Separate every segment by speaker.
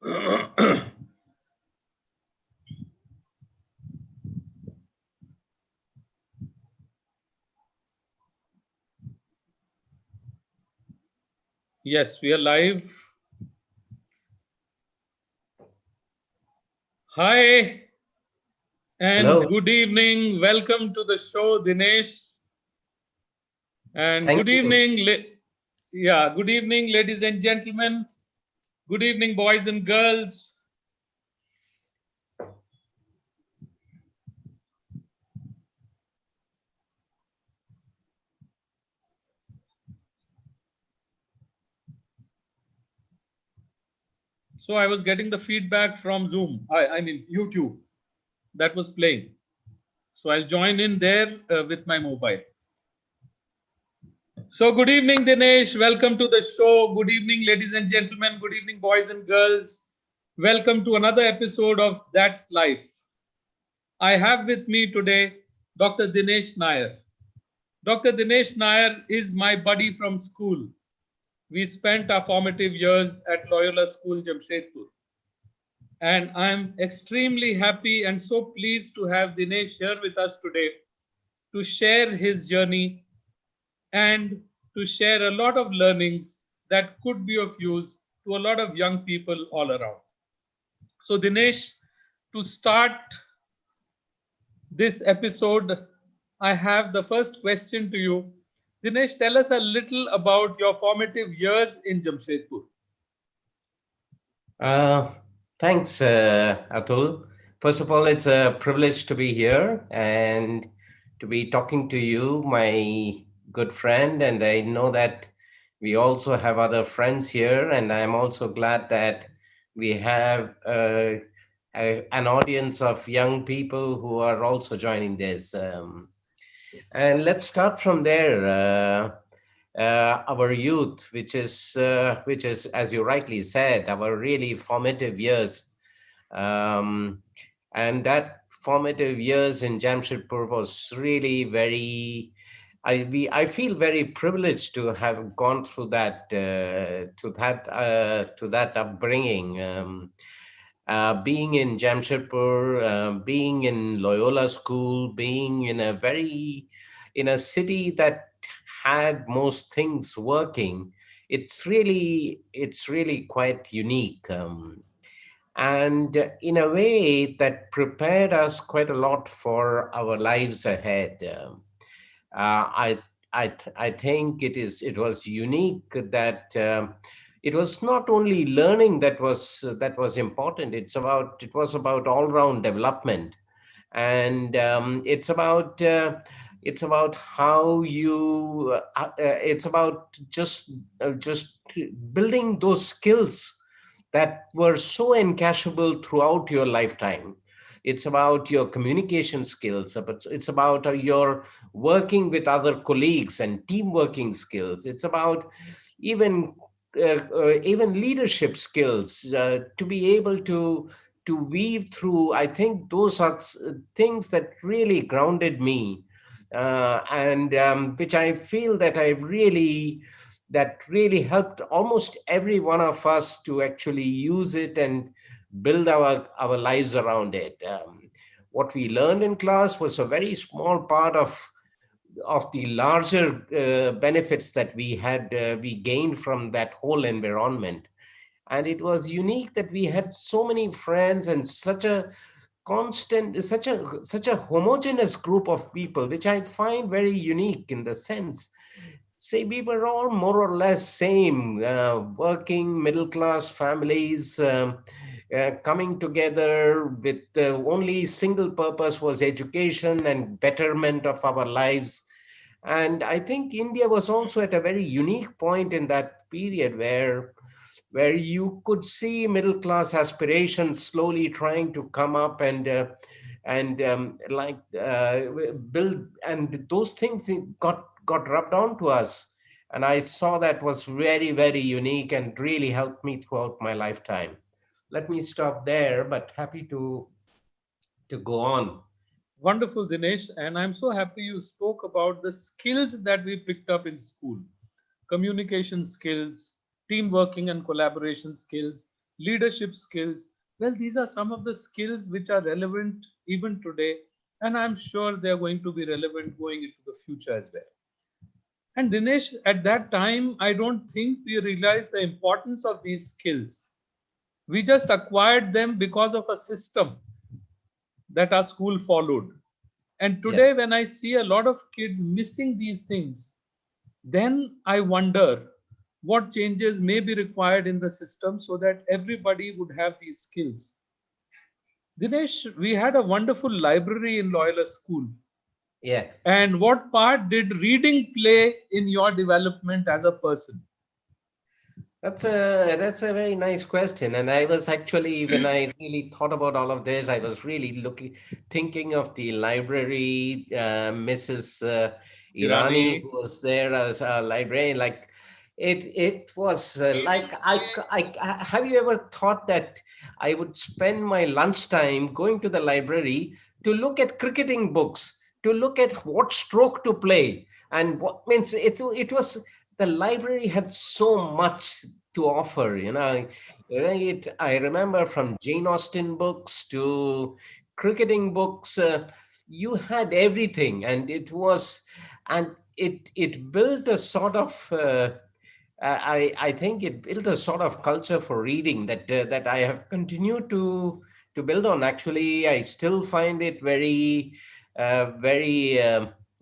Speaker 1: Yes, we are live. Hi and
Speaker 2: Hello.
Speaker 1: good evening. Welcome to the show, Dinesh. And
Speaker 2: Thank
Speaker 1: good
Speaker 2: you.
Speaker 1: evening, good evening, ladies and gentlemen. Good evening, boys and girls. So I was getting the feedback from Zoom. I mean YouTube that was playing. So I'll join in there with my mobile. So good evening, Dinesh. Welcome to the show. Good evening, ladies and gentlemen. Good evening, boys and girls. Welcome to another episode of That's Life. I have with me today Dr. Dinesh Nair. Dr. Dinesh Nair is my buddy from school. We spent our formative years at Loyola School, Jamshedpur. And I'm extremely happy and so pleased to have Dinesh here with us today to share his journey and to share a lot of learnings that could be of use to a lot of young people all around. So, Dinesh, to start this episode, I have the first question to you. Dinesh, tell us a little about your formative years in Jamshedpur.
Speaker 2: Uh, Thanks, Atul. First of all, it's a privilege to be here and to be talking to you, my good friend. And I know that we also have other friends here. And I'm also glad that we have an audience of young people who are also joining this. And let's start from there. Our youth, which is, as you rightly said, our really formative years, and that formative years in Jamshedpur was really very. I feel very privileged to have gone through that to that upbringing. Being in Jamshedpur, being in Loyola School, being in a city that had most things working, it's really quite unique, and in a way that prepared us quite a lot for our lives ahead. I I think it was unique that it was not only learning that was important. It was about all round development, and it's about how you it's about just building those skills that were so encashable throughout your lifetime. It's about your communication skills, but it's about your working with other colleagues and team working skills. It's about even even leadership skills, to be able to weave through. I think those are things that really grounded me, and which I feel that really helped almost every one of us to actually use it and build our lives around it. What we learned in class was a very small part of the larger benefits that we gained from that whole environment. And it was unique that we had so many friends and such a homogeneous group of people, which I find very unique in the sense, say, we were all more or less same, working middle class families, coming together with the only single purpose was education and betterment of our lives. And I think India was also at a very unique point in that period where you could see middle class aspirations slowly trying to come up and build, and those things got rubbed onto us. And I saw that was very unique and really helped me throughout my lifetime. Let me stop there, but happy to go on.
Speaker 1: Wonderful, Dinesh. And I'm so happy you spoke about the skills that we picked up in school: communication skills, team working and collaboration skills, leadership skills. Well, these are some of the skills which are relevant even today, and I'm sure they are going to be relevant going into the future as well. And Dinesh, at that time, I don't think we realized the importance of these skills. We just acquired them because of a system that our school followed. And
Speaker 2: Yeah.
Speaker 1: today, when I see a lot of kids missing these things, then I wonder what changes may be required in the system so that everybody would have these skills. Dinesh, we had a wonderful library in Loyola School.
Speaker 2: Yeah.
Speaker 1: And what part did reading play in your development as a person?
Speaker 2: That's a very nice question, and I was actually, when I really thought about all of this, I was really thinking of the library, Mrs.
Speaker 1: Pilani.
Speaker 2: Irani, who was there as a librarian. Like, it was like have you ever thought that I would spend my lunchtime going to the library to look at cricketing books, to look at what stroke to play, and what means it was the library had so much to offer. I remember from Jane Austen books to cricketing books, you had everything, and it built a sort of I think it built a sort of culture for reading that I have continued to build on. Actually, I still find it very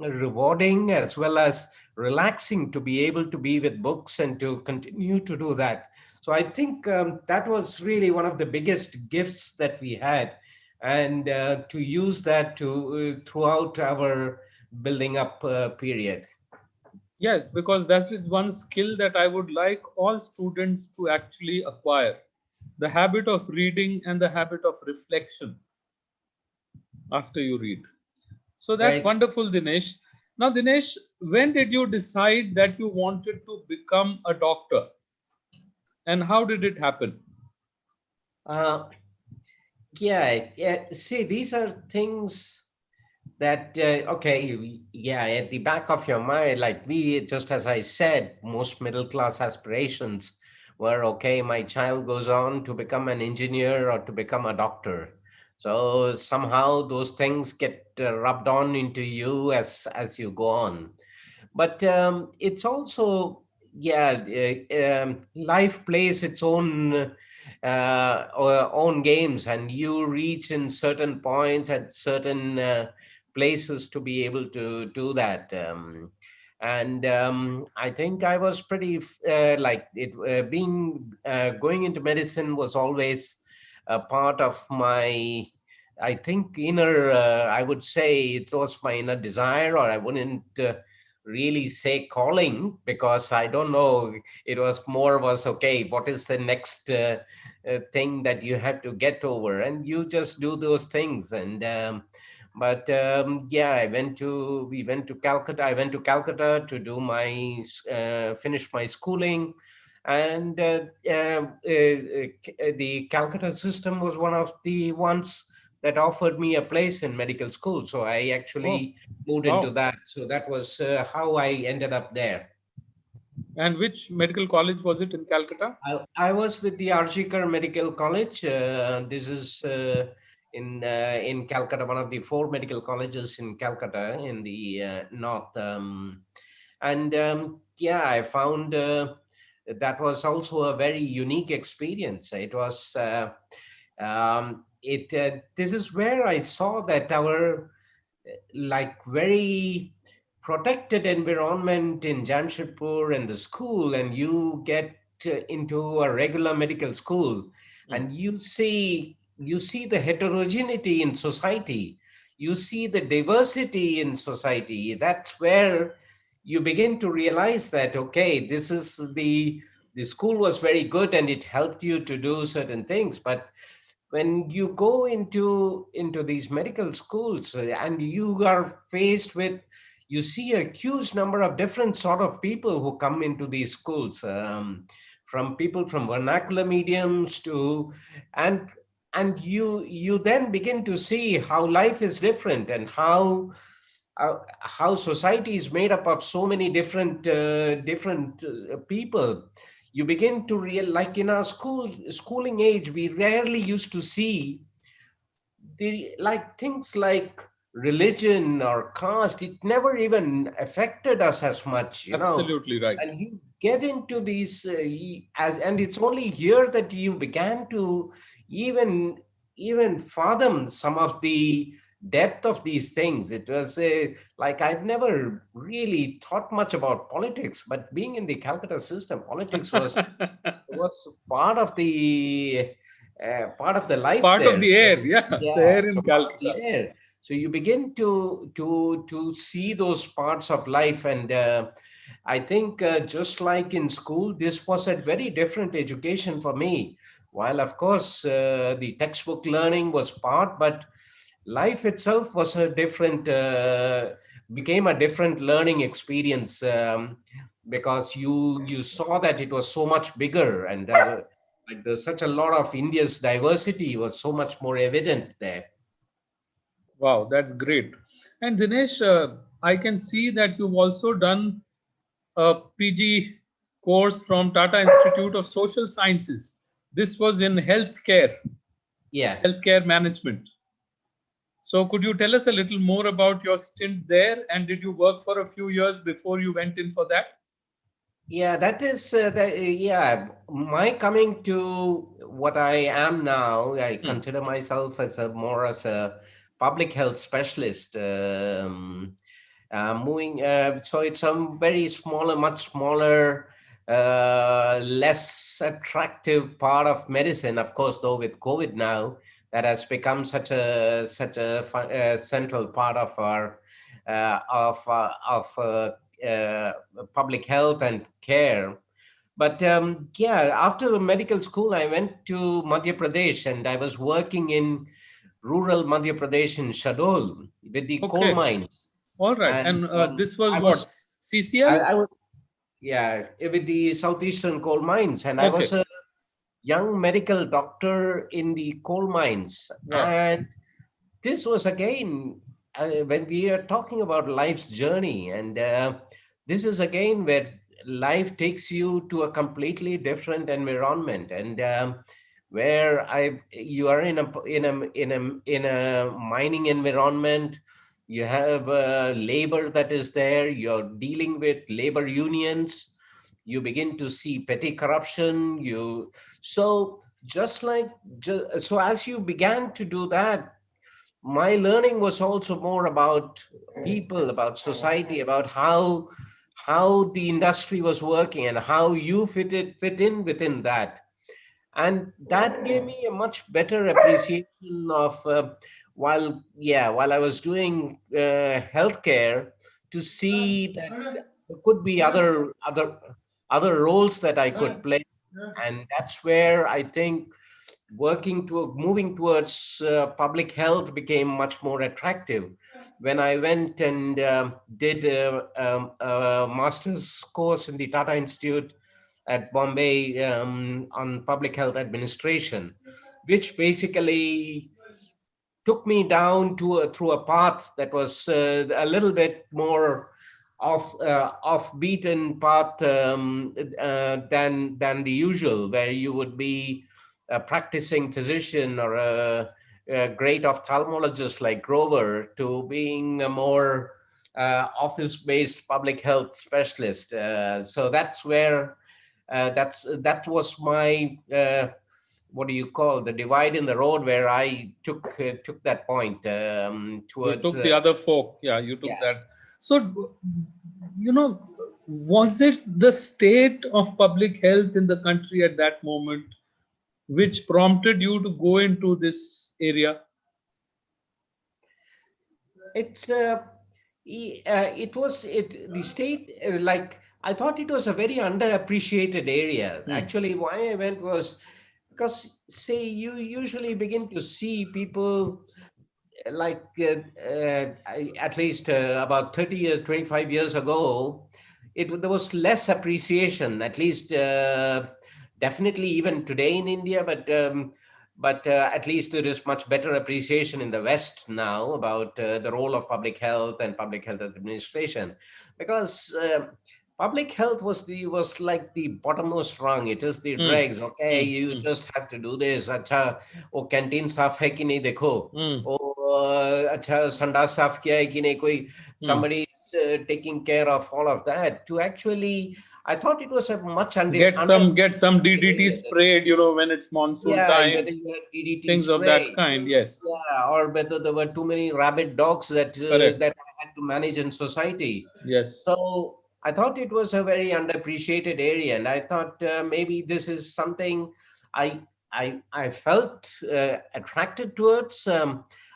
Speaker 2: rewarding as well as relaxing to be able to be with books and to continue to do that. So I think that was really one of the biggest gifts that we had, and to use that to throughout our building up period.
Speaker 1: Yes, because that is one skill that I would like all students to actually acquire, the habit of reading and the habit of reflection after you read. So that's
Speaker 2: Right.
Speaker 1: wonderful, Dinesh. Now, Dinesh, when did you decide that you wanted to become a doctor and how did it happen?
Speaker 2: Uh, yeah, yeah. See, these are things that okay, yeah, at the back of your mind, like, we just as I said, most middle class aspirations were, okay, my child goes on to become an engineer or to become a doctor. So somehow those things get rubbed on into you as you go on. But it's also, yeah, life plays its own games, and you reach in certain points at certain places to be able to do that. And I think I was pretty like it being going into medicine was always a part of my, I think, inner, I would say it was my inner desire, or I wouldn't really say calling, because I don't know. It was more was, okay, what is the next thing that you have to get over, and you just do those things. And but yeah, we went to Calcutta. I went to Calcutta to do my finish my schooling. And the Calcutta system was one of the ones that offered me a place in medical school, so I
Speaker 1: Oh,
Speaker 2: actually moved into
Speaker 1: wow.
Speaker 2: that. So that was how I ended up there.
Speaker 1: And which medical college was it in Calcutta?
Speaker 2: I was with the Arjikar Medical College. This is in Calcutta, one of the four medical colleges in Calcutta in the north. And yeah, I found that was also a very unique experience. It was it. This is where I saw that our like very protected environment in Jamshedpur and the school, and you get into a regular medical school,
Speaker 1: Hmm.
Speaker 2: and you see the heterogeneity in society, you see the diversity in society. That's where you begin to realize that, okay, this is the school was very good and it helped you to do certain things. But when you go into these medical schools, and you are faced with, you see a huge number of different sort of people who come into these schools, from people from vernacular mediums to, and you then begin to see how life is different, and how society is made up of so many different people. you begin to like in our schooling age, we rarely used to see the like things like religion or caste. It never even affected us as much,
Speaker 1: Absolutely right.
Speaker 2: and you get into these as and it's only here that you began to even fathom some of the depth of these things. It was like I've never really thought much about politics, but being in the Calcutta system, politics was part of the life
Speaker 1: Part of
Speaker 2: there.
Speaker 1: the air,
Speaker 2: So
Speaker 1: yeah, the
Speaker 2: yeah,
Speaker 1: air
Speaker 2: so
Speaker 1: in
Speaker 2: part of
Speaker 1: Calcutta.
Speaker 2: the air. So you begin to see those parts of life, and I think just like in school, this was a very different education for me. While of course the textbook learning was part, but life itself was a different became a different learning experience, because you saw that it was so much bigger, and like there's such a lot of India's diversity was so much more evident there.
Speaker 1: Wow, that's great. And Dinesh, I can see that you've also done a PG course from Tata Institute of Social Sciences. This was in
Speaker 2: Yeah.
Speaker 1: healthcare management. So, could you tell us a little more about your stint there? And did you work for a few years before you went in for that?
Speaker 2: Yeah, that is yeah. My coming to what I am now, I
Speaker 1: Hmm.
Speaker 2: consider myself as a more as a public health specialist. Moving, so it's a very smaller, much smaller, less attractive part of medicine. Of course, though, with COVID now, that has become such a central part of our uh, public health and care. But yeah, after medical school, I went to Madhya Pradesh, and I was working in rural Madhya Pradesh in Shadol with the coal
Speaker 1: Okay.
Speaker 2: mines.
Speaker 1: All right.
Speaker 2: And
Speaker 1: And this was
Speaker 2: I
Speaker 1: what?
Speaker 2: was,
Speaker 1: CCL?
Speaker 2: I was, yeah, with the southeastern coal mines, and I was
Speaker 1: Okay.
Speaker 2: a young medical doctor in the coal mines.
Speaker 1: Wow.
Speaker 2: And this was again when we are talking about life's journey, and this is again where life takes you to a completely different environment, and where I you are in a mining environment. You have labor that is there. You're dealing with labor unions. You begin to see petty corruption. So just like so as you began to do that, my learning was also more about people, about society, about how the industry was working and how you fit in within that. And that gave me a much better appreciation of while I was doing healthcare, to see that there could be other roles that I could play. And that's where I think moving towards public health became much more attractive. When I went and did a master's course in the Tata Institute at Bombay on public health administration, which basically took me down through a path that was a little bit more off beaten path than the usual, where you would be a practicing physician or a great ophthalmologist like Grover, to being a more office-based public health specialist. So that's where that was my what do you call the divide in the road, where I took that point
Speaker 1: You
Speaker 2: towards
Speaker 1: took the other fork. Yeah, you took
Speaker 2: yeah.
Speaker 1: that. So, was it the state of public health in the country at that moment which prompted you to go into this area?
Speaker 2: It's it was it the state like I thought it was a very underappreciated area.
Speaker 1: Hmm.
Speaker 2: Actually, why I went was because, say, you usually begin to see people like at least about 30 years, 25 years ago, there was less appreciation, at least definitely even today in India, but at least there is much better appreciation in the West now about the role of public health and public health administration. Because public health was like the bottommost rung. It is the
Speaker 1: Hmm.
Speaker 2: dregs. Okay,
Speaker 1: Hmm.
Speaker 2: you
Speaker 1: Hmm.
Speaker 2: just have to do this. Acha, oh canteen saaf hai ki nahi dekho.
Speaker 1: Hmm.
Speaker 2: Oh, acha sandas saaf kiya hai ki nahi. Koi
Speaker 1: Hmm.
Speaker 2: somebody is taking care of all of that. To actually, I thought it was a much
Speaker 1: Get some
Speaker 2: underappreciated
Speaker 1: DDT
Speaker 2: area.
Speaker 1: sprayed, when it's monsoon
Speaker 2: Yeah, whether
Speaker 1: time,
Speaker 2: you had DDT
Speaker 1: things of that
Speaker 2: spray,
Speaker 1: kind. Yes,
Speaker 2: yeah, or whether there were too many rabid dogs
Speaker 1: correct.
Speaker 2: that I had to manage in society.
Speaker 1: Yes,
Speaker 2: So I thought it was a very underappreciated area, and I thought maybe this is something I I felt attracted towards.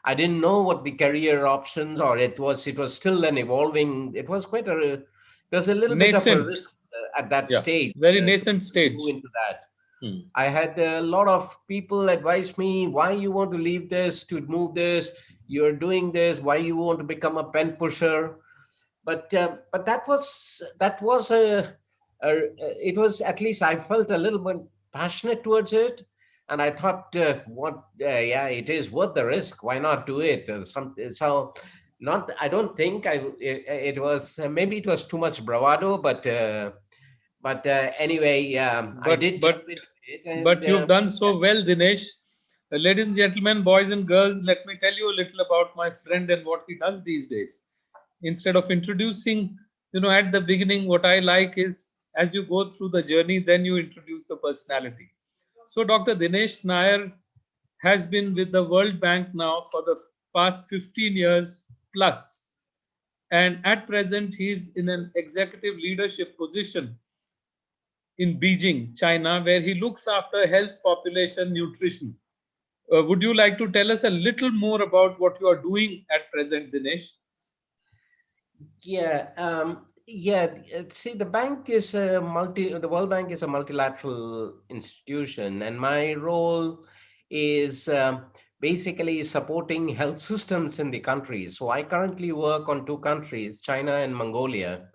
Speaker 2: I didn't know what the career options, or it was still an evolving. It was a little bit of a
Speaker 1: nascent.
Speaker 2: risk at that
Speaker 1: Yeah,
Speaker 2: stage
Speaker 1: very
Speaker 2: to
Speaker 1: nascent
Speaker 2: move
Speaker 1: stage.
Speaker 2: into that.
Speaker 1: Hmm.
Speaker 2: I had a lot of people advise me why you want to leave this to move this. You're doing this. Why you want to become a pen pusher? But that was a it was, at least I felt a little bit passionate towards it, and I thought, what yeah, it is worth the risk. Why not do it? So not I don't think it was maybe it was too much bravado, but anyway, I
Speaker 1: But
Speaker 2: did
Speaker 1: but
Speaker 2: jump into it, and
Speaker 1: but you've done so well, Dinesh. Ladies and gentlemen, boys and girls, let me tell you a little about my friend and what he does these days. Instead of introducing, at the beginning, what I like is as you go through the journey, then you introduce the personality. So, Dr. Dinesh Nair has been with the World Bank now for the past 15 years plus, and at present, he's in an executive leadership position in Beijing, China, where he looks after health, population, nutrition. Would you like to tell us a little more about what you are doing at present, Dinesh?
Speaker 2: See, the World Bank is a multilateral institution, and my role is basically supporting health systems in the countries. So I currently work on two countries, China and Mongolia.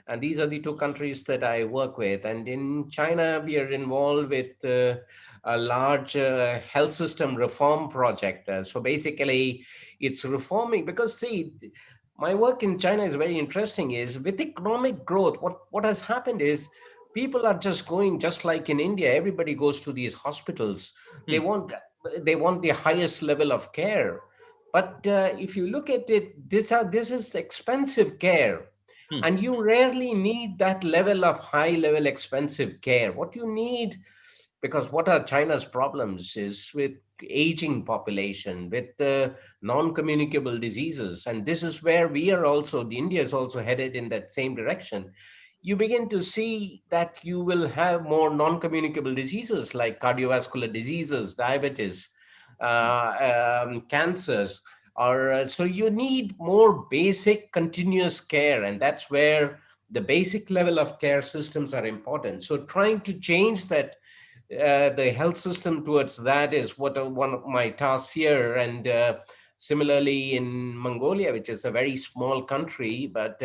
Speaker 2: And these are the two countries that I work with. And in China, we are involved with a large health system reform project. So basically, it's reforming because, see, my work in China is very interesting. Is with economic growth, what has happened is people are just going just like in India. Everybody goes to these hospitals. They
Speaker 1: Hmm.
Speaker 2: want they want the highest level of care. But if you look at it, this is expensive care,
Speaker 1: Hmm.
Speaker 2: and you rarely need that level of high level expensive care. What you need, because what are China's problems is with aging population, with the non-communicable diseases, and this is where we are also, the India is also headed in that same direction. You begin to see that you will have more non-communicable diseases like cardiovascular diseases, diabetes, cancers, or so you need more basic continuous care, and that's where the basic level of care systems are important. So trying to change that, the health system towards that is what one of my tasks here. And similarly in Mongolia, which is a very small country, but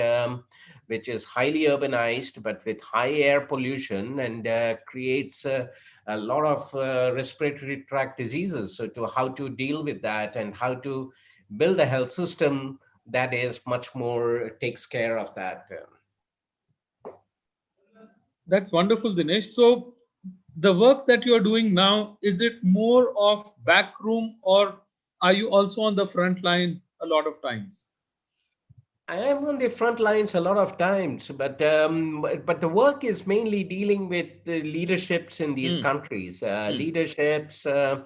Speaker 2: which is highly urbanized, but with high air pollution, and creates a lot of respiratory tract diseases. So to how to deal with that and how to build a health system that is much more takes care of that.
Speaker 1: That's wonderful, Dinesh. So, the work that you are doing now, is it more of back room or are you also on the front line a lot of times?
Speaker 2: I am on the front lines a lot of times, but the work is mainly dealing with the leaderships in these
Speaker 1: Hmm.
Speaker 2: countries,
Speaker 1: Hmm.
Speaker 2: leaderships in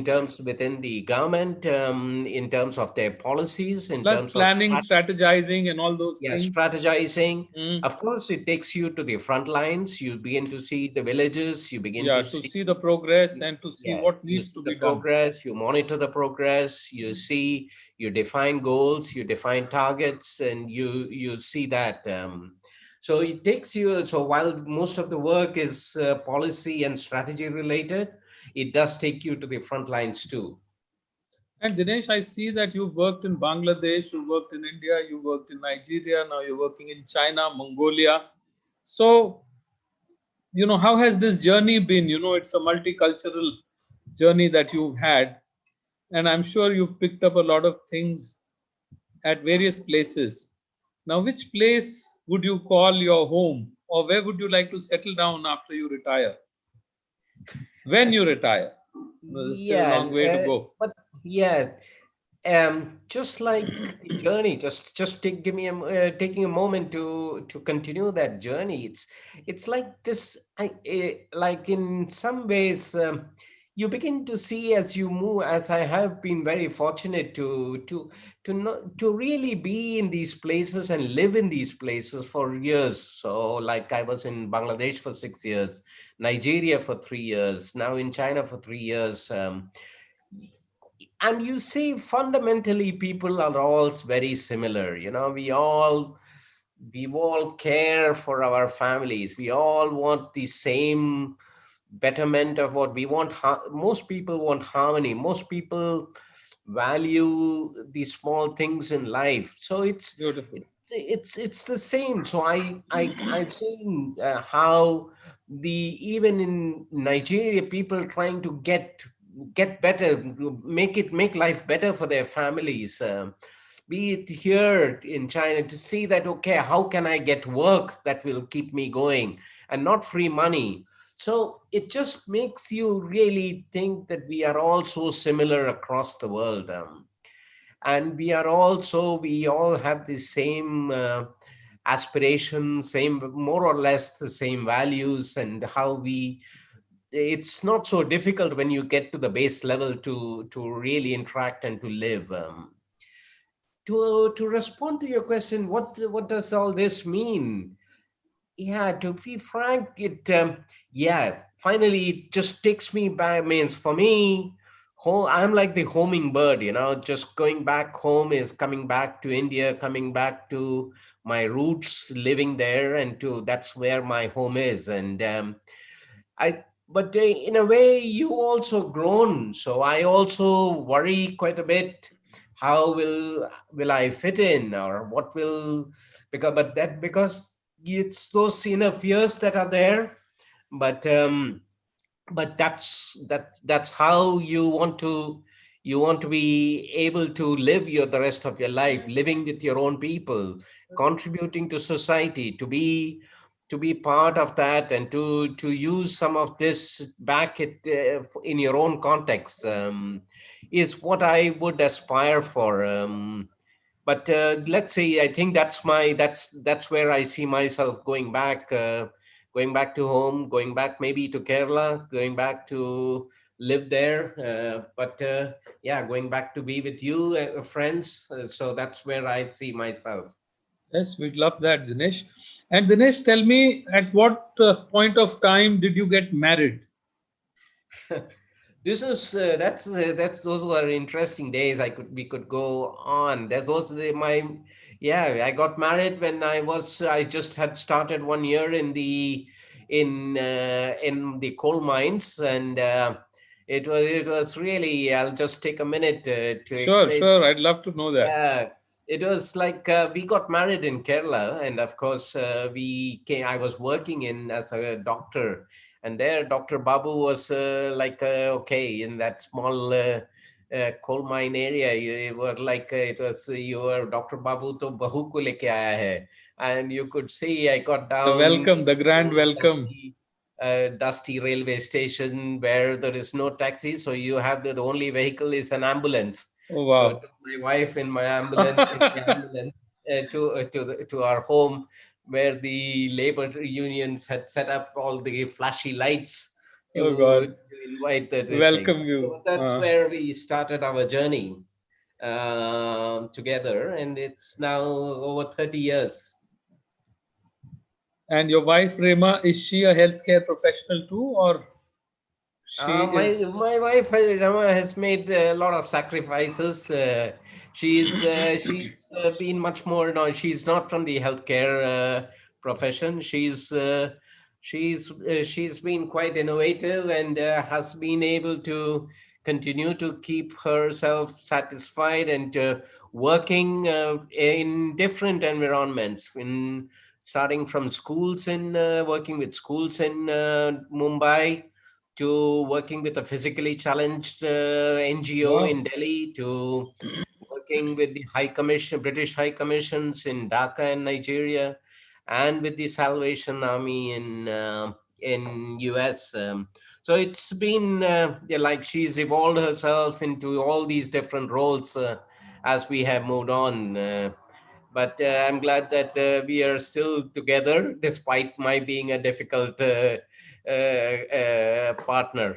Speaker 2: terms within the government, in terms of their policies, in
Speaker 1: Plus
Speaker 2: terms of
Speaker 1: planning, strategizing, and all those
Speaker 2: yeah,
Speaker 1: things.
Speaker 2: strategizing.
Speaker 1: Hmm.
Speaker 2: Of course, it takes you to the front lines. You begin to see the villages. You begin
Speaker 1: Yeah,
Speaker 2: to
Speaker 1: to
Speaker 2: see,
Speaker 1: see the progress and to see
Speaker 2: yeah,
Speaker 1: what
Speaker 2: you
Speaker 1: needs to
Speaker 2: see the
Speaker 1: be done.
Speaker 2: progress. You monitor the progress. You see, you define goals. You define targets, and you see that. So it takes you. So while most of the work is policy and strategy related, it does take you to the front lines too.
Speaker 1: And Dinesh, I see that you've worked in Bangladesh, you worked in India, you worked in Nigeria, now you're working in China, Mongolia. So, how has this journey been? It's a multicultural journey that you've had, and I'm sure you've picked up a lot of things at various places. Now, which place would you call your home, or where would you like to settle down after you retire? When you retire? No, there's still a long
Speaker 2: Yeah,
Speaker 1: way to go.
Speaker 2: but yeah, just like the journey, just give me taking a moment to continue that journey. It's like this. Like in some ways, you begin to see as you move. As I have been very fortunate to really be in these places and live in these places for years. So, like I was in Bangladesh for 6 years, Nigeria for 3 years, now in China for 3 years. And you see fundamentally people are all very similar. We all care for our families. We all want the same betterment of what we want. Most people want harmony. Most people value the small things in life. So
Speaker 1: Beautiful.
Speaker 2: it's the same. So I've seen how the even in Nigeria, people trying to get better, make life better for their families. Be it here in China, to see that, okay, how can I get work that will keep me going and not free money? So it just makes you really think that we are all so similar across the world. And we all have the same aspirations, same, more or less the same values, and how we it's not so difficult when you get to the base level to really interact and to live. To respond to your question, what does all this mean? Yeah, to be frank, finally it just takes me back. Means for me, I'm like the homing bird. Just going back home is coming back to India, coming back to my roots, living there, and to that's where my home is. And I, but in a way, you also grown. So I also worry quite a bit. How will I fit in, or what will, because it's those inner fears that are there. But that's how you want to be able to live the rest of your life, living with your own people, contributing to society, to be part of that, and to use some of this back in your own context, is what I would aspire for. But let's see, I think that's where I see myself going back to home, going back maybe to Kerala, going back to live there. But yeah, going back to be with you, friends. So that's where I see myself.
Speaker 1: Yes, we'd love that, Dinesh. And Dinesh, tell me, at what point of time did you get married?
Speaker 2: This is that's those were interesting days. We could go on. There's those my Yeah, I got married when I just had started 1 year in the coal mines. And it was really, I'll just take a minute to
Speaker 1: Sure,
Speaker 2: explain.
Speaker 1: sure. I'd love to know that.
Speaker 2: Yeah, it was like we got married in Kerala, and of course, we came. I was working in as a doctor, and there, Doctor Babu was like, okay, in that small coal mine area, you were like, it was you were Doctor Babu to bahu ko leke aaya hai, and you could see I got
Speaker 1: The
Speaker 2: down
Speaker 1: welcome, the grand
Speaker 2: to
Speaker 1: welcome.
Speaker 2: dusty railway station where there is no taxi, so you have the only vehicle is an ambulance.
Speaker 1: Oh,
Speaker 2: So I
Speaker 1: wow.
Speaker 2: took my wife in the ambulance to our home, where the labor unions had set up all the flashy lights
Speaker 1: Oh,
Speaker 2: to
Speaker 1: God.
Speaker 2: invite this thing.
Speaker 1: Welcome you.
Speaker 2: So that's where we started our journey together, and it's now over 30 years.
Speaker 1: And your wife, Rema, is she a healthcare professional too, or she
Speaker 2: My
Speaker 1: is?
Speaker 2: my wife Rama has made a lot of sacrifices. She's been much more. No, she's not from the healthcare profession. She's been quite innovative, and has been able to continue to keep herself satisfied, and working in different environments. In starting from schools, in working with schools in Mumbai, to working with a physically challenged NGO in
Speaker 1: Wow.
Speaker 2: Delhi, to working with the High Commission, British High Commissions in Dhaka and Nigeria. and with the Salvation Army in US. So it's been yeah, like she's evolved herself into all these different roles as we have moved on. But I'm glad that we are still together, despite my being a difficult partner.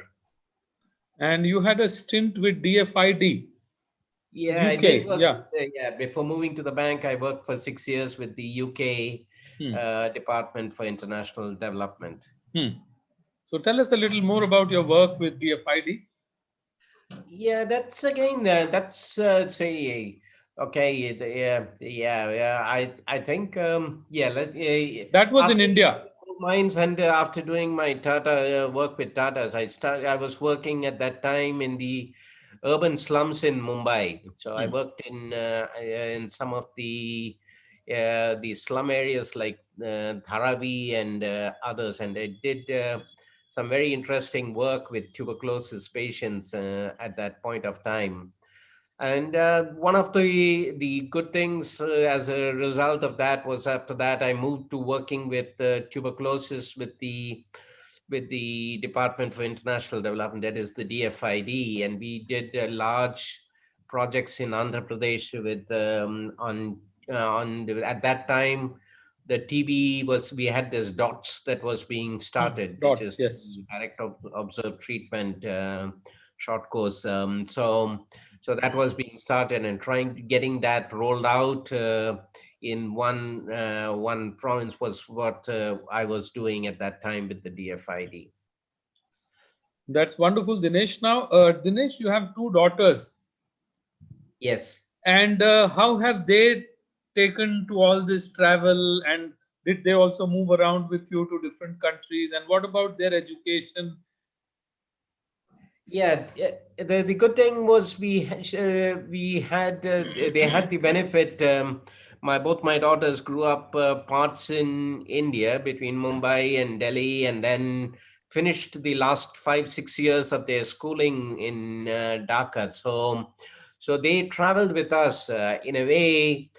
Speaker 1: And you had a stint with DFID,
Speaker 2: Yeah, I did
Speaker 1: UK.
Speaker 2: work
Speaker 1: Yeah.
Speaker 2: with, yeah, before moving to the bank, I worked for 6 years with the UK
Speaker 1: Hmm.
Speaker 2: Department for International Development.
Speaker 1: Hmm. So tell us a little more about your work with DFID.
Speaker 2: Yeah, that's again, that's say, okay, yeah. I think, yeah,
Speaker 1: That was in
Speaker 2: after
Speaker 1: India.
Speaker 2: mines and after doing my Tata work with Tatas, I was working at that time in the urban slums in Mumbai. So I
Speaker 1: Hmm.
Speaker 2: worked in some of the slum areas like Dharavi and others, and I did some very interesting work with tuberculosis patients at that point of time. And one of the good things as a result of that was after that I moved to working with tuberculosis with the Department for International Development, that is the DFID, and we did large projects in Andhra Pradesh with at that time the TB was, we had this DOTS that was being
Speaker 1: Hmm.
Speaker 2: started, which
Speaker 1: Dots.
Speaker 2: is
Speaker 1: Yes.
Speaker 2: the Direct Observed Treatment short course. So that was being started and trying getting that rolled out in one province was what I was doing at that time with the DFID.
Speaker 1: That's wonderful, Dinesh. Now, Dinesh, you have two daughters.
Speaker 2: Yes.
Speaker 1: And how have they taken to all this travel? And did they also move around with you to different countries? And what about their education?
Speaker 2: Yeah, the good thing was we had they had the benefit. My both my daughters grew up parts in India between Mumbai and Delhi, and then finished the last 5 6 years of their schooling in Dhaka. So they traveled with us in a way.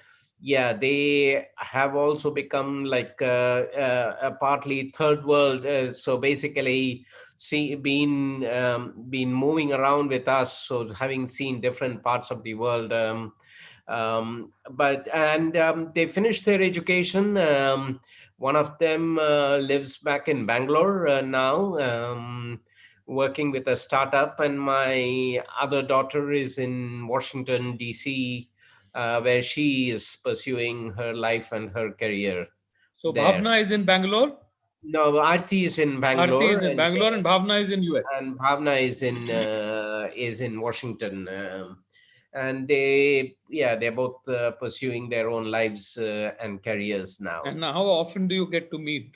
Speaker 2: Yeah, they have also become like a partly third world. So basically been moving around with us, so having seen different parts of the world. But and They finished their education. One of them lives back in Bangalore now, working with a startup, and my other daughter is in Washington DC, where she is pursuing her life and her career
Speaker 1: So
Speaker 2: there.
Speaker 1: Bhavna is in Bangalore,
Speaker 2: No, Arti is in
Speaker 1: Arti
Speaker 2: Bangalore,
Speaker 1: is in Bangalore, and Bhavna is in US.
Speaker 2: and Bhavna is in Washington, and they're both pursuing their own lives and careers now.
Speaker 1: And how often do you get to meet?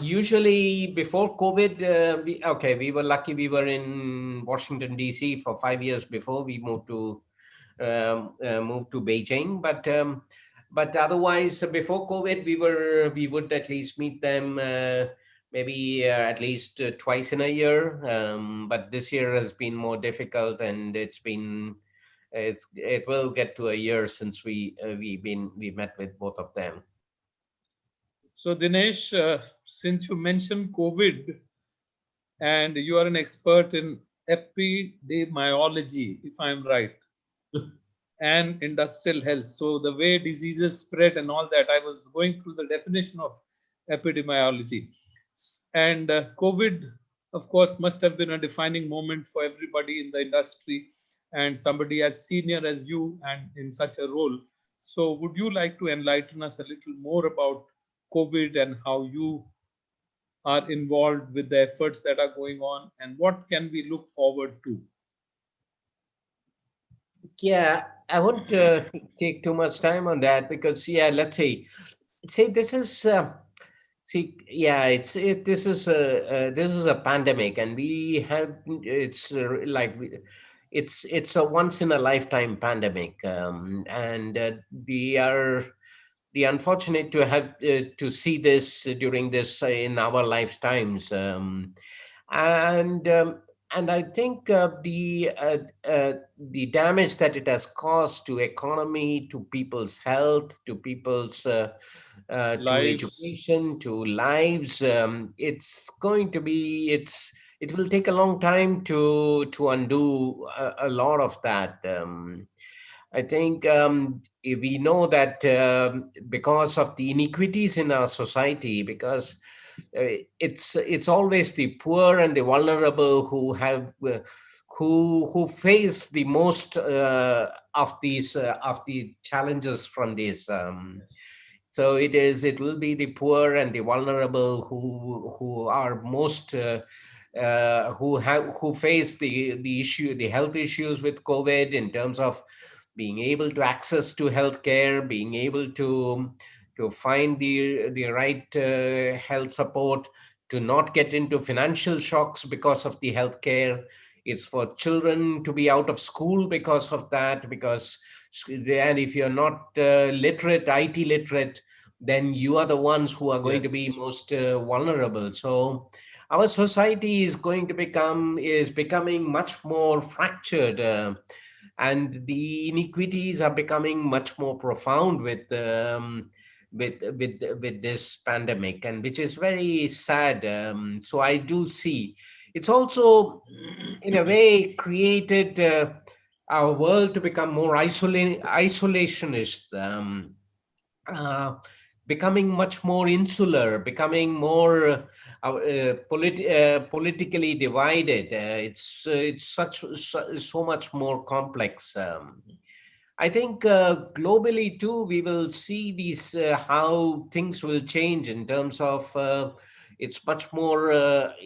Speaker 2: Usually before COVID, we were lucky. We were in Washington DC for 5 years before we moved to Beijing. But otherwise, before COVID, we would at least meet them maybe at least twice in a year. But this year has been more difficult, and it will get to a year since we met with both of them.
Speaker 1: So, Dinesh, since you mentioned COVID and you are an expert in epidemiology, if I'm right, and industrial health. So the way diseases spread and all that, I was going through the definition of epidemiology. And COVID, of course, must have been a defining moment for everybody in the industry and somebody as senior as you and in such a role. So would you like to enlighten us a little more about COVID and how you are involved with the efforts that are going on and what can we look forward to?
Speaker 2: Yeah, I won't take too much time on that because yeah, let's say this is yeah, this is a pandemic, and we have it's a once in a lifetime pandemic, and we are the unfortunate to have to see this during this in our lifetimes, and and I think the damage that it has caused to economy, to people's health, to people's to
Speaker 1: Lives.
Speaker 2: education, to lives, it's going to be it will take a long time to undo a lot of that. I think we know that because of the inequities in our society, because it's always the poor and the vulnerable who have who face the most of the challenges from this.
Speaker 1: Yes.
Speaker 2: So it will be the poor and the vulnerable who are most who face the health issues with COVID, in terms of being able to access to healthcare, being able to find the right health support, to not get into financial shocks because of the healthcare. It's for children to be out of school because of that, because and if you're not literate, IT literate, then you are the ones who are going to be
Speaker 1: Yes.
Speaker 2: most vulnerable. So our society is becoming much more fractured, and the inequities are becoming much more profound with this pandemic, and which is very sad. So I do see it's also in a way created our world to become more isolationist, uh, becoming much more insular, becoming more politically divided. It's so much more complex. I think globally too, we will see these how things will change in terms of it's much more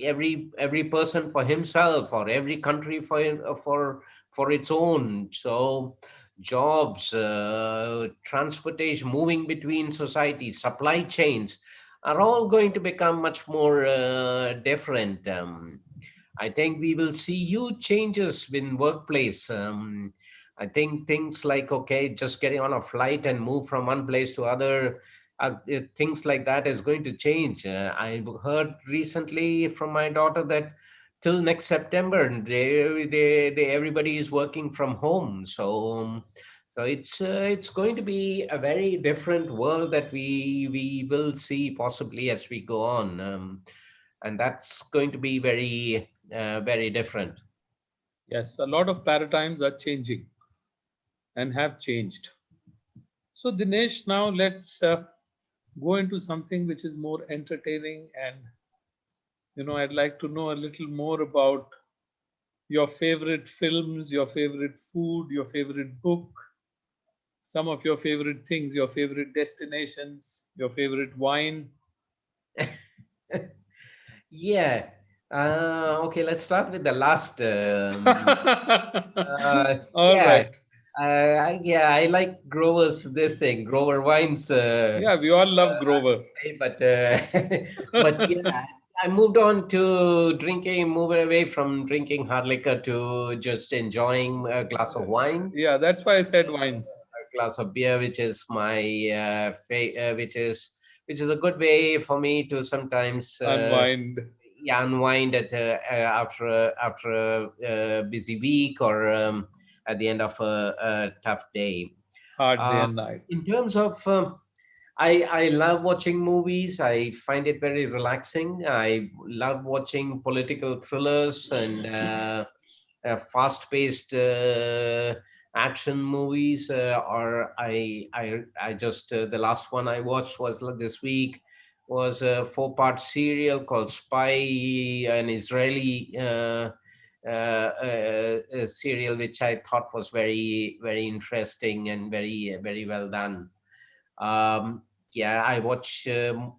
Speaker 2: every person for himself, or every country for its own. So jobs, transportation, moving between societies, supply chains are all going to become much more different. I think we will see huge changes in workplace. I think things like, okay, just getting on a flight and move from one place to other, things like that is going to change. I heard recently from my daughter that till next September, everybody is working from home. So it's going to be a very different world that we will see possibly as we go on, and that's going to be very different.
Speaker 1: Yes. A lot of paradigms are changing and have changed. So, Dinesh, now let's go into something which is more entertaining. And, I'd like to know a little more about your favorite films, your favorite food, your favorite book, some of your favorite things, your favorite destinations, your favorite wine.
Speaker 2: Yeah. Okay, let's start with the last.
Speaker 1: All
Speaker 2: Yeah.
Speaker 1: right.
Speaker 2: Yeah, I like Grover's this thing, Grover Wines.
Speaker 1: Yeah, we all love
Speaker 2: I
Speaker 1: Grover.
Speaker 2: would say, but but yeah, I moved on to drinking, moving away from drinking hard liquor to just enjoying a glass of wine,
Speaker 1: Yeah, that's why I said wines.
Speaker 2: a glass of beer, which is my which is a good way for me to sometimes
Speaker 1: Unwind.
Speaker 2: yeah, unwind after a busy week, or at the end of a tough day.
Speaker 1: Hard day
Speaker 2: Uh,
Speaker 1: and night.
Speaker 2: in terms of I love watching movies. I find it very relaxing. I love watching political thrillers and fast-paced action movies. Or I just the last one I watched was this week, was a four-part serial called Spy, an Israeli serial, which I thought was very interesting and very well done. um, yeah, I watch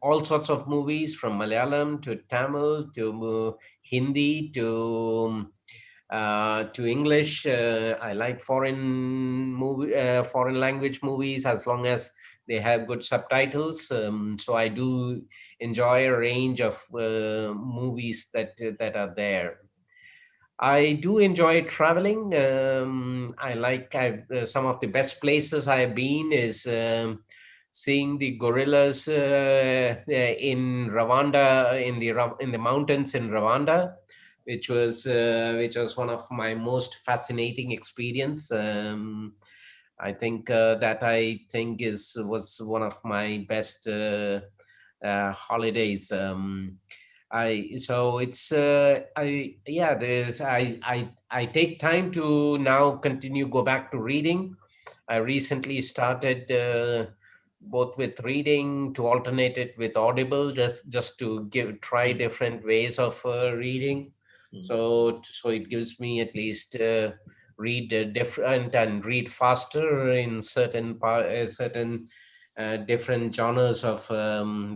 Speaker 2: all sorts of movies, from Malayalam to Tamil to Hindi to English. I like foreign language movies, as long as they have good subtitles. So I do enjoy a range of movies that are there. I do enjoy traveling. I like some of the best places I've been is seeing the gorillas in Rwanda, in the mountains in Rwanda, which was one of my most fascinating experience. I think that I think is was one of my best holidays. I so it's I yeah there's I take time to now continue go back to reading. I recently started both with reading to alternate it with Audible, just to give try different ways of reading. So it gives me at least read different and read faster in certain different genres of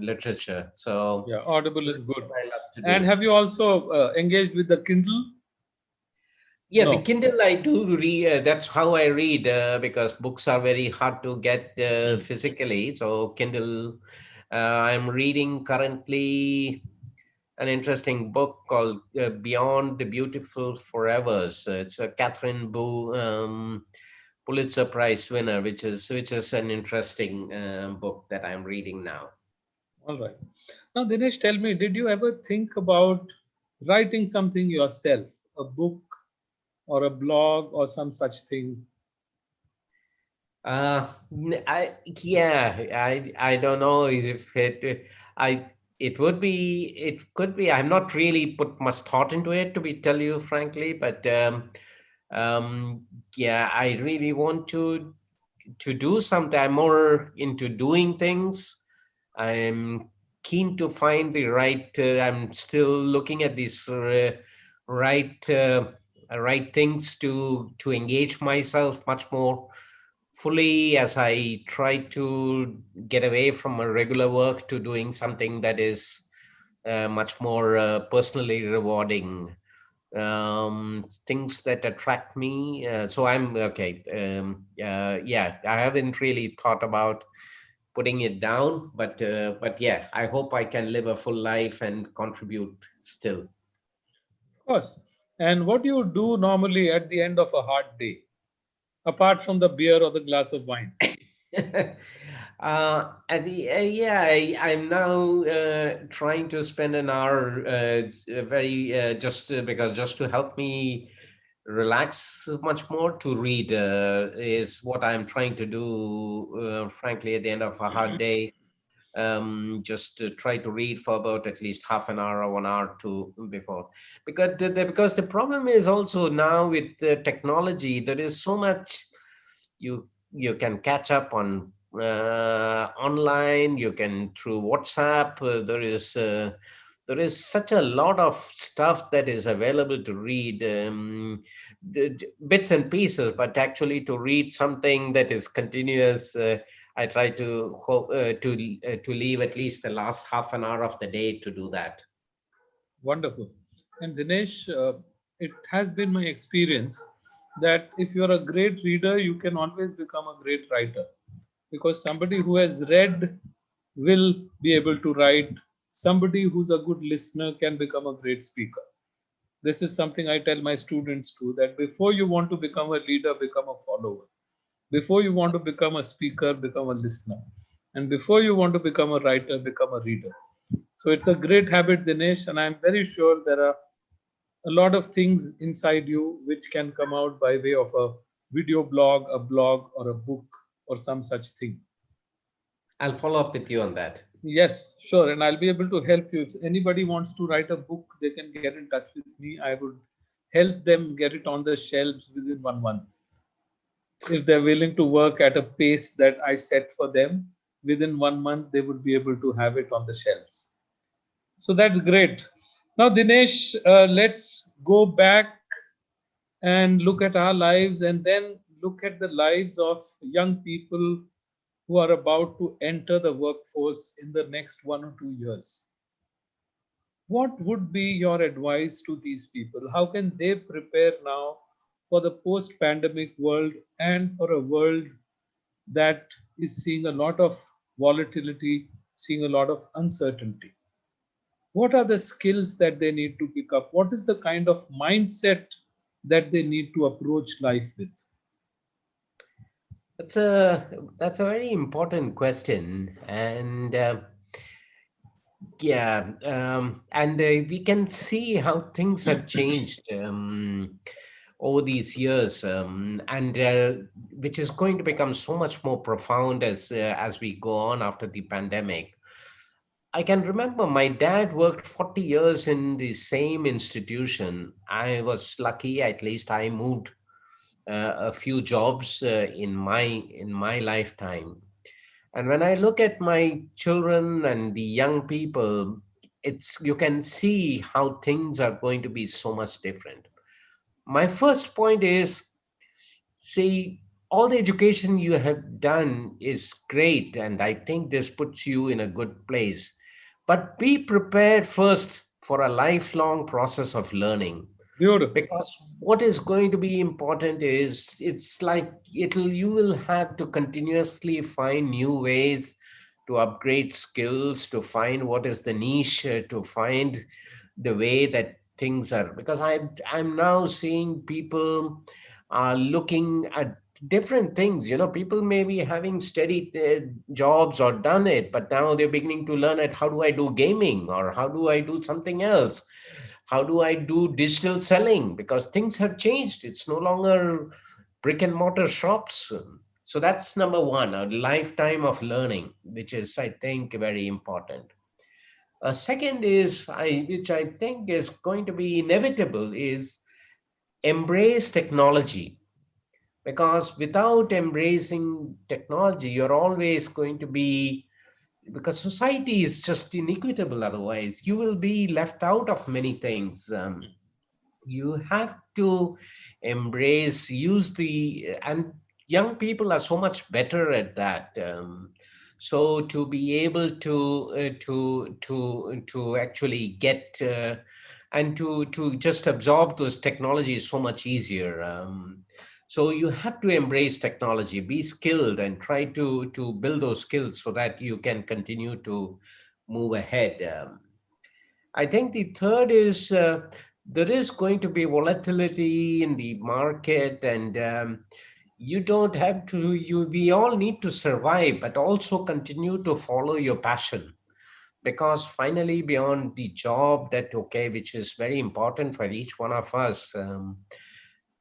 Speaker 2: literature. So
Speaker 1: Yeah, Audible is
Speaker 2: that's
Speaker 1: good.
Speaker 2: what I love to
Speaker 1: And
Speaker 2: do.
Speaker 1: have you also engaged with the Kindle?
Speaker 2: Yeah, the
Speaker 1: No.
Speaker 2: Kindle I do read. That's how I read because books are very hard to get
Speaker 1: Hmm.
Speaker 2: physically. So Kindle, I'm reading currently an interesting book called Beyond the Beautiful Forevers. It's a Catherine Boo Pulitzer Prize winner, which is an interesting book that I'm reading now.
Speaker 1: All right. Now, Dinesh, tell me, did you ever think about writing something yourself, a book or a blog or some such thing?
Speaker 2: I yeah, I don't know if I it would be it could be. I'm not really put much thought into it to be tell you frankly, but um, yeah, I really want to do something. I'm more into doing things. I'm keen to find the right. I'm still looking at these right right things to engage myself much more fully as I try to get away from a regular work to doing something that is much more personally rewarding. Things that attract me. So I'm okay. Yeah, I haven't really thought about putting it down, but yeah, I hope I can live a full life and contribute still.
Speaker 1: Of course. And what do you do normally at the end of a hard day, apart from the beer or the glass of wine?
Speaker 2: At the yeah, I'm now trying to spend an hour, very just because just to help me relax much more to read is what I'm trying to do. Frankly, at the end of a hard day, just to try to read for about at least half an hour or 1 hour to before, because the problem is also now with the technology there is so much you can catch up on online. You can through WhatsApp. There is such a lot of stuff that is available to read, bits and pieces, but actually to read something that is continuous. I try to leave at least the last half an hour of the day to do that.
Speaker 1: Wonderful. And Dinesh, it has been my experience that if you're a great reader, you can always become a great writer, because somebody who has read will be able to write. Somebody who's a good listener can become a great speaker. This is something I tell my students too, that before you want to become a leader, become a follower. Before you want to become a speaker, become a listener. And before you want to become a writer, become a reader. So it's a great habit, Dinesh, and I'm very sure there are a lot of things inside you which can come out by way of a video blog, a blog, or a book, or some such thing.
Speaker 2: I'll follow up with you on that.
Speaker 1: Yes, sure, and I'll be able to help you. If anybody wants to write a book, they can get in touch with me. I would help them get it on the shelves within 1 month. If they're willing to work at a pace that I set for them, within 1 month, they would be able to have it on the shelves. So that's great. Now, Dinesh, let's go back and look at our lives and then look at the lives of young people who are about to enter the workforce in the next 1 or 2 years. What would be your advice to these people? How can they prepare now for the post pandemic world and for a world that is seeing a lot of volatility, seeing a lot of uncertainty? What are the skills that they need to pick up? What is the kind of mindset that they need to approach life with?
Speaker 2: That's a very important question, and Yeah, and we can see how things have changed over these years, and which is going to become so much more profound as we go on after the pandemic. I can remember my dad worked 40 years in the same institution. I was lucky; at least I moved a few jobs in my lifetime. And when I look at my children and the young people, it's you can see how things are going to be so much different. My first point is, see, all the education you have done is great, and I think this puts you in a good place. But be prepared first for a lifelong process of learning,
Speaker 1: Beautiful.
Speaker 2: because what is going to be important is it's like it'll you will have to continuously find new ways to upgrade skills, to find what is the niche, to find the way that things are, because I'm now seeing people are looking at different things. People may be having steady jobs or done it, but now they're beginning to learn at how do I do gaming, or how do I do something else, how do I do digital selling, because things have changed. It's no longer brick and mortar shops. So that's number one, a lifetime of learning, which is, I think, very important. A second is, which I think is going to be inevitable, is embrace technology. Because without embracing technology, you're always going to be, because society is just inequitable otherwise. You will be left out of many things. You have to embrace, use and young people are so much better at that. So to be able to actually get and to just absorb those technologies so much easier. So you have to embrace technology, be skilled, and try to build those skills so that you can continue to move ahead. I think the third is, there is going to be volatility in the market, and you don't have to. We all need to survive, but also continue to follow your passion, because finally, beyond the job, that okay, which is very important for each one of us.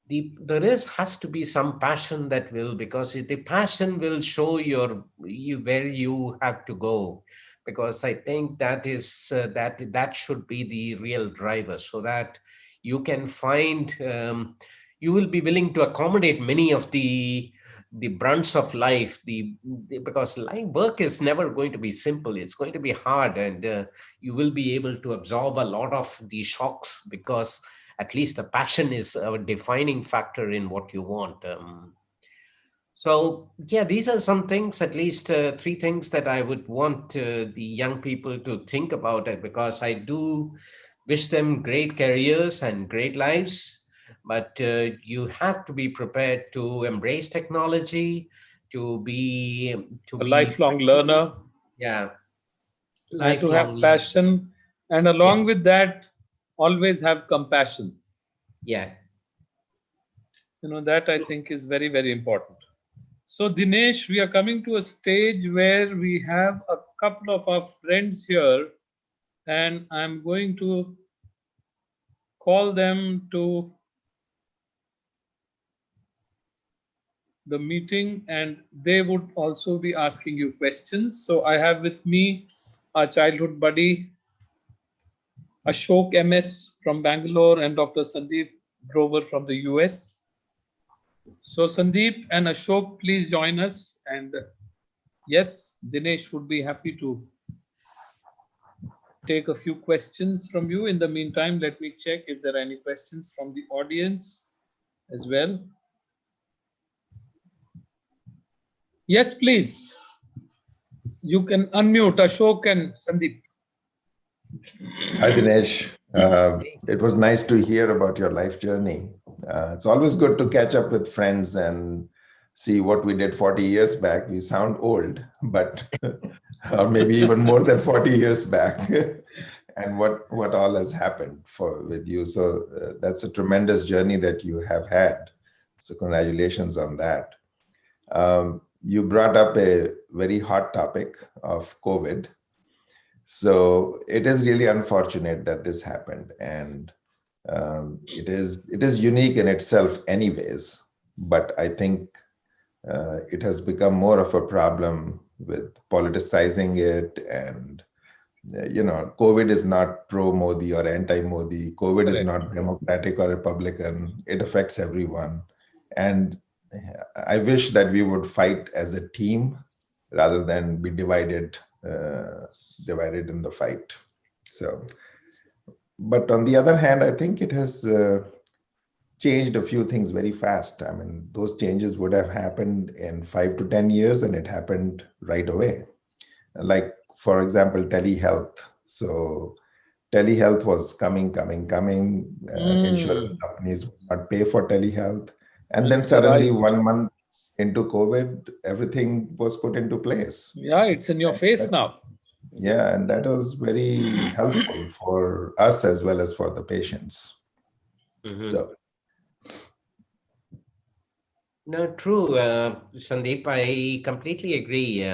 Speaker 2: There is has to be some passion that will, because the passion will show you where you have to go, because I think that is that should be the real driver, so that you can find, you will be willing to accommodate many of the brunts of life, because life work is never going to be simple. It's going to be hard, and you will be able to absorb a lot of the shocks, because at least the passion is a defining factor in what you want. So yeah, these are some things, at least three things that I would want the young people to think about it, because I do wish them great careers and great lives. But you have to be prepared to embrace technology, to be to
Speaker 1: A
Speaker 2: be
Speaker 1: lifelong
Speaker 2: flexible.
Speaker 1: learner
Speaker 2: Yeah,
Speaker 1: and to
Speaker 2: lifelong
Speaker 1: have
Speaker 2: learner.
Speaker 1: passion, and
Speaker 2: Yeah,
Speaker 1: along with that, always have compassion.
Speaker 2: yeah.
Speaker 1: That I think is very, very important. So, Dinesh, we are coming to a stage where we have a couple of our friends here, and I'm going to call them to the meeting, and they would also be asking you questions. So, I have with me our childhood buddy, Ashok MS from Bangalore, and Dr. Sandeep Grover from the US. So, Sandeep and Ashok, please join us. And yes, Dinesh would be happy to take a few questions from you. In the meantime, let me check if there are any questions from the audience as well. Yes, please. You can unmute Ashok and Sandeep.
Speaker 3: Hi, Dinesh. It was nice to hear about your life journey. It's always good to catch up with friends and see what we did 40 years back. We sound old, but or maybe even more than 40 years back, and what all has happened for with you. So that's a tremendous journey that you have had. So congratulations on that. You brought up a very hot topic of COVID. So it is really unfortunate that this happened, and it is unique in itself, anyways. But I think it has become more of a problem with politicizing it, and COVID is not pro Modi or anti Modi. COVID is
Speaker 1: Correct.
Speaker 3: not Democratic or Republican. It affects everyone, and I wish that we would fight as a team rather than be divided in the fight. So, but on the other hand, I think it has changed a few things very fast. I mean, those changes would have happened in 5 to 10 years, and it happened right away. Like, for example, telehealth. So telehealth was coming. Insurance
Speaker 1: Mm.
Speaker 3: companies would not pay for telehealth. And then
Speaker 1: That's
Speaker 3: suddenly,
Speaker 1: right.
Speaker 3: 1 month into COVID, everything was put into place.
Speaker 1: Yeah, it's in your face
Speaker 3: That,
Speaker 1: now.
Speaker 3: yeah, and that was very helpful for us as well as for the patients.
Speaker 2: Mhm.
Speaker 3: So,
Speaker 2: No, true, Sandeep. I completely agree.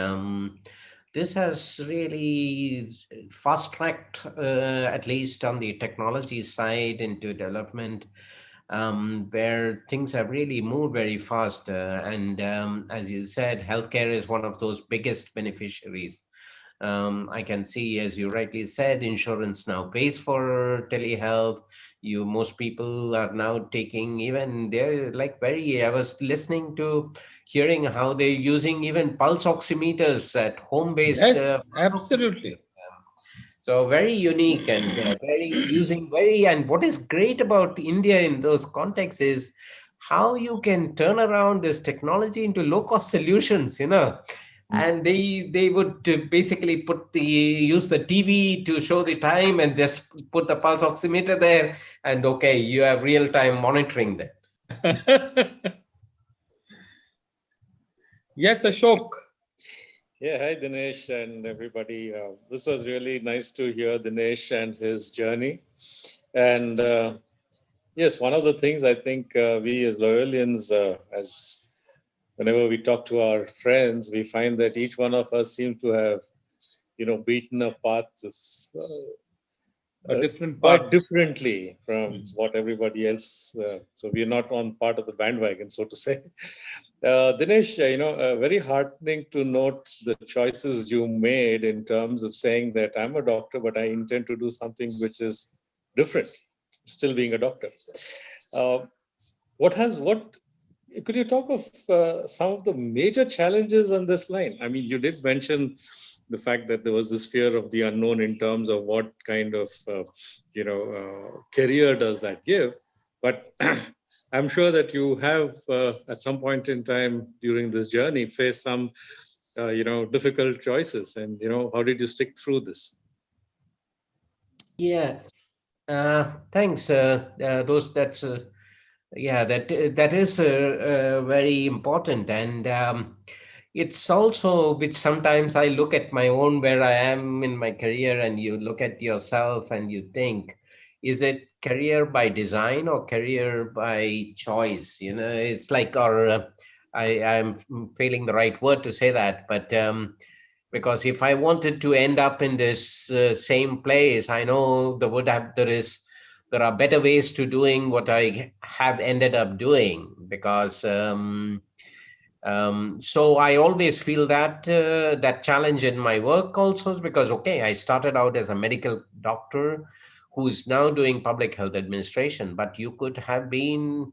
Speaker 2: This has really fast-tracked, at least on the technology side, into development, where things have really moved very fast. And as you said, healthcare is one of those biggest beneficiaries. I can see, as you rightly said, insurance now pays for telehealth. Most people are now taking, even they're like very. I was listening to, hearing how they're using even pulse oximeters at home-based
Speaker 1: Yes,
Speaker 2: pulse
Speaker 1: absolutely.
Speaker 2: oximeters. So very unique and and what is great about India in those contexts is how you can turn around this technology into low cost solutions, and they would basically use the TV to show the time and just put the pulse oximeter there, and okay, you have real time monitoring there.
Speaker 1: Yes, Ashok.
Speaker 4: Yeah, hi Dinesh and everybody. This was really nice to hear Dinesh and his journey. And yes, one of the things I think we as Loyalians, as whenever we talk to our friends, we find that each one of us seems to have, beaten a path of,
Speaker 1: A different
Speaker 4: quite
Speaker 1: path.
Speaker 4: differently from what everybody else. So we are not on part of the bandwagon, so to say. Dinesh, very heartening to note the choices you made in terms of saying that I'm a doctor, but I intend to do something which is different, still being a doctor. Uh, what could you talk of some of the major challenges on this line? I mean, you did mention the fact that there was this fear of the unknown in terms of what kind of career does that give, but I'm sure that you have at some point in time during this journey faced some difficult choices, and how did you stick through this?
Speaker 2: Yeah. Thanks. Those that's Yeah, that is very important, and it's also which sometimes I look at my own where I am in my career, and you look at yourself and you think, is it career by design or career by choice? It's like, or I'm failing the right word to say that, but because if I wanted to end up in this same place, I know there are better ways to doing what I have ended up doing, because so I always feel that that challenge in my work also is because, okay, I started out as a medical doctor who's now doing public health administration, but you could have been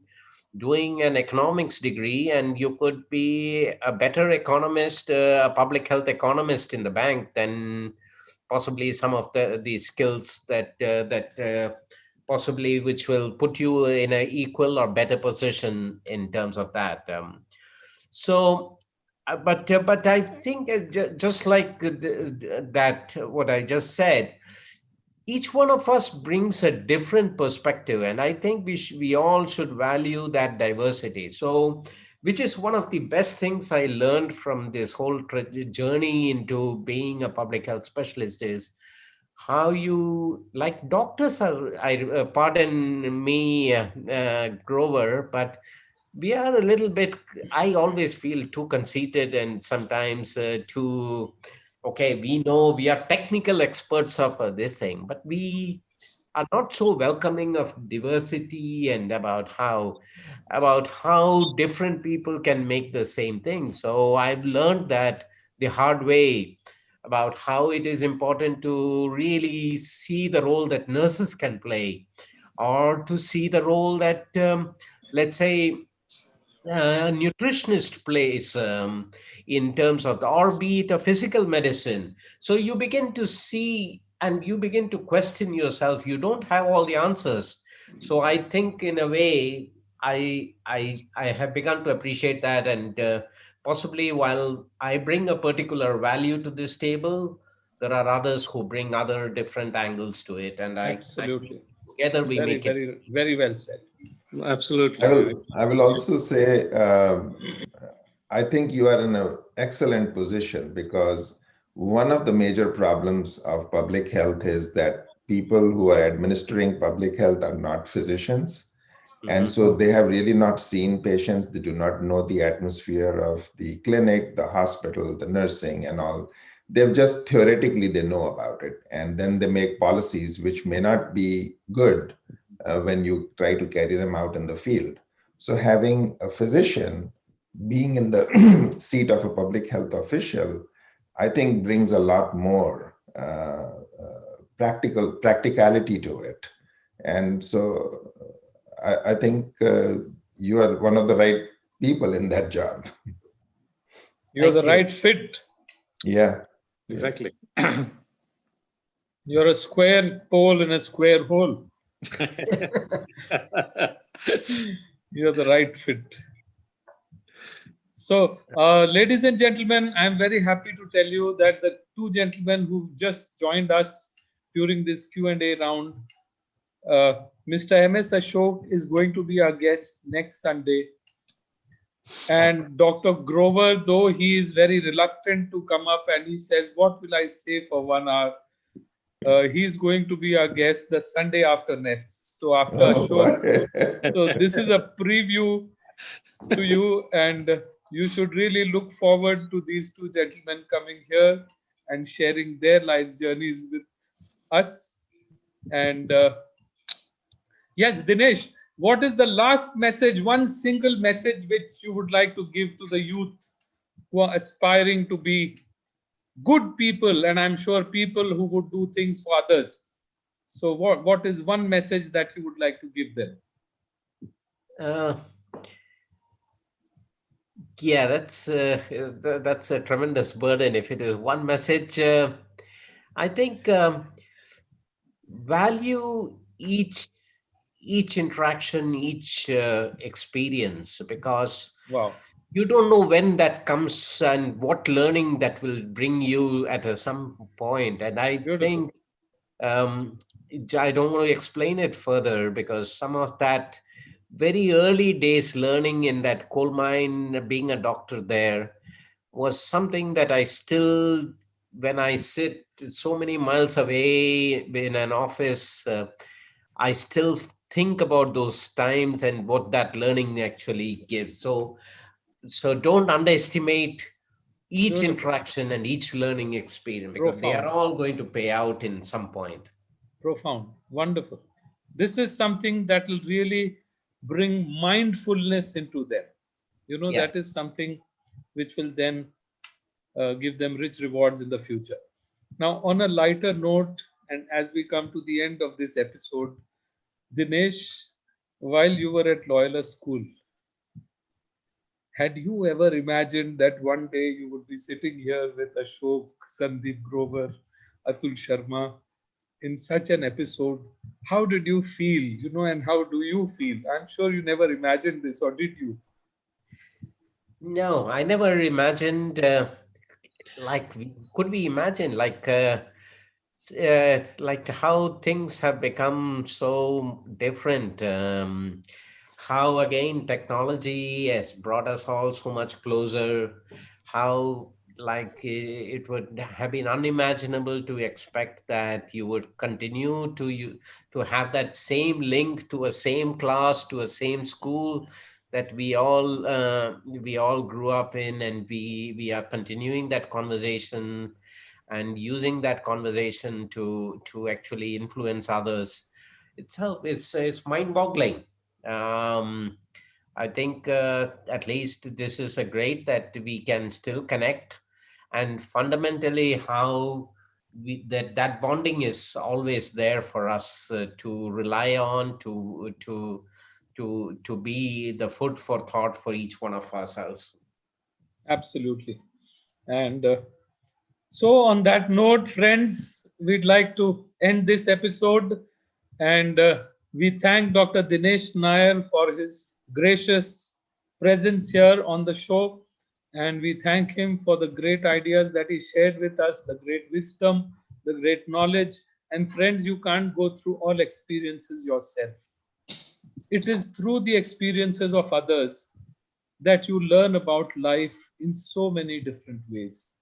Speaker 2: doing an economics degree and you could be a better economist, a public health economist in the bank than possibly some of the skills that possibly which will put you in an equal or better position in terms of that. So, but I think just like that, what I just said, each one of us brings a different perspective, and I think we all should value that diversity. So, which is one of the best things I learned from this whole journey into being a public health specialist is how you, like, doctors are, I pardon me, Grover, but we are a little bit, I always feel, too conceited and sometimes too okay, we know we are technical experts of this thing, but we are not so welcoming of diversity and about how different people can make the same thing. So I've learned that the hard way about how it is important to really see the role that nurses can play, or to see the role that let's say nutritionist plays in terms of the, or be it a physical medicine. So you begin to see and you begin to question yourself. You don't have all the answers. So I think in a way, I have begun to appreciate that, and possibly while I bring a particular value to this table, there are others who bring other different angles to it, and I think
Speaker 1: Absolutely.
Speaker 2: together we
Speaker 1: Very,
Speaker 2: make it.
Speaker 1: very, very well said.
Speaker 3: I
Speaker 4: Absolutely.
Speaker 3: will, I will also say, I think you are in an excellent position because one of the major problems of public health is that people who are administering public health are not physicians. And
Speaker 2: Mhm.
Speaker 3: so they have really not seen patients. They do not know the atmosphere of the clinic, the hospital, the nursing, and all. They've just theoretically they know about it. And then they make policies which may not be good when you try to carry them out in the field. So having a physician being in the seat of a public health official, I think brings a lot more practicality to it. And so I think you are one of the right people in that job.
Speaker 1: You're the
Speaker 2: Thank you.
Speaker 1: right fit.
Speaker 3: Yeah.
Speaker 4: Exactly.
Speaker 1: You're a square pole in a square hole. You're the right fit. So, ladies and gentlemen, I'm very happy to tell you that the two gentlemen who just joined us during this Q&A round, Mr. MS Ashok is going to be our guest next Sunday. And Dr. Grover, though he is very reluctant to come up and he says, what will I say for 1 hour? He's going to be our guest the Sunday after next. So after
Speaker 3: Oh,
Speaker 1: Ashok,
Speaker 3: boy.
Speaker 1: so this is a preview to you, and you should really look forward to these two gentlemen coming here and sharing their life journeys with us. And yes, Dinesh, what is the last message, one single message which you would like to give to the youth who are aspiring to be good people, and I'm sure people who would do things for others? So what is one message that you would like to give them?
Speaker 2: Uh, Yeah, that's a tremendous burden. If it is one message, I think value each interaction, each experience, because
Speaker 1: Wow,
Speaker 2: you don't know when that comes and what learning that will bring you at some point. And I
Speaker 1: beautiful.
Speaker 2: think um, I don't want to explain it further because some of that very early days learning in that coal mine, being a doctor there, was something that I still, when I sit so many miles away in an office, I still think about those times and what that learning actually gives. So don't underestimate each
Speaker 1: Beautiful.
Speaker 2: interaction and each learning experience because they are
Speaker 1: Profound.
Speaker 2: all going to pay out in some point.
Speaker 1: Profound. Wonderful. This is something that will really bring mindfulness into them. You know,
Speaker 2: Yeah.
Speaker 1: that is something which will then give them rich rewards in the future. Now, on a lighter note, and as we come to the end of this episode, Dinesh, while you were at Loyola School, had you ever imagined that one day you would be sitting here with Ashok, Sandeep Grover, Atul Sharma in such an episode? How did you feel? You know, and how do you feel? I'm sure you never imagined this, or did you?
Speaker 2: No, I never imagined. Could we imagine like how things have become so different? How again technology has brought us all so much closer. How it would have been unimaginable to expect that you would continue to have that same link to a same class, to a same school that we all grew up in, and we are continuing that conversation. and using that conversation to actually influence others itself, it's mind-boggling. I think at least this is a great that we can still connect, and fundamentally how that bonding is always there for us to rely on, to be the food for thought for each one of ourselves.
Speaker 1: Absolutely. And so, on that note, friends, we'd like to end this episode. And we thank Dr. Dinesh Nair for his gracious presence here on the show. And we thank him for the great ideas that he shared with us, the great wisdom, the great knowledge. And friends, you can't go through all experiences yourself. It is through the experiences of others that you learn about life in so many different ways.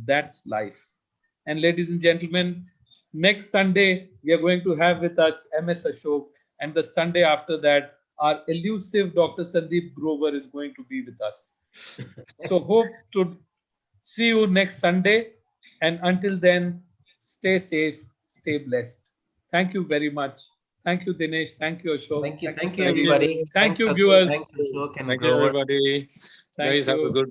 Speaker 1: That's life. And ladies and gentlemen, next Sunday, we are going to have with us MS Ashok. And the Sunday after that, our elusive Dr. Sandeep Grover is going to be with us. So, hope to see you next Sunday. And until then, stay safe, stay blessed. Thank you very much. Thank you, Dinesh. Thank you, Ashok.
Speaker 2: Thank you,
Speaker 1: Thank you,
Speaker 2: everybody.
Speaker 1: Sandeep. Thank
Speaker 2: Thanks,
Speaker 1: you,
Speaker 2: Atul.
Speaker 1: viewers.
Speaker 2: Thanks, Ashok and
Speaker 4: Thank you,
Speaker 2: Grover.
Speaker 4: everybody.
Speaker 1: Thank
Speaker 4: Guys, have a
Speaker 1: you.
Speaker 4: good